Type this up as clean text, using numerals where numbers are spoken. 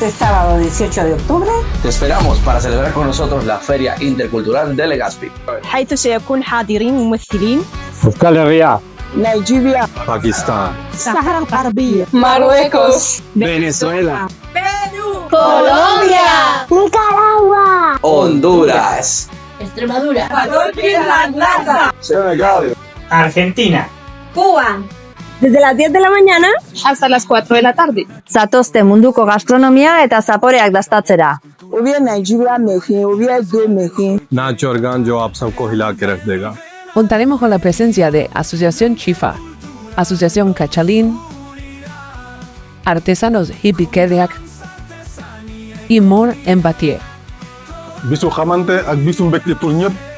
este sábado 18 de octubre. Te esperamos para celebrar con nosotros la Feria Intercultural de Legazpi. حيث سيكون حاضرين ممثلين Euskal Herria, Nigeria, Pakistán, Sahara Garbia, Marruecos, Venezuela, Colombia, Nicaragua, Honduras. Extremadura, Senegal, Argentina. Cuba. desde las 10 de la mañana Hasta las 4 de la tarde. Zatozte munduko gastronomia eta zaporeak dastatzera. Obvia Nigeria mejín, obvia de mejín. नाच और गान जो आप सबको हिला के रख देगा. Contaremos con la presencia de Asociación Chifa, Asociación Cachalín, Artesanos Hippie y Mor Embatier. Bisu xamante ak bisu mbekti pour ñëpp.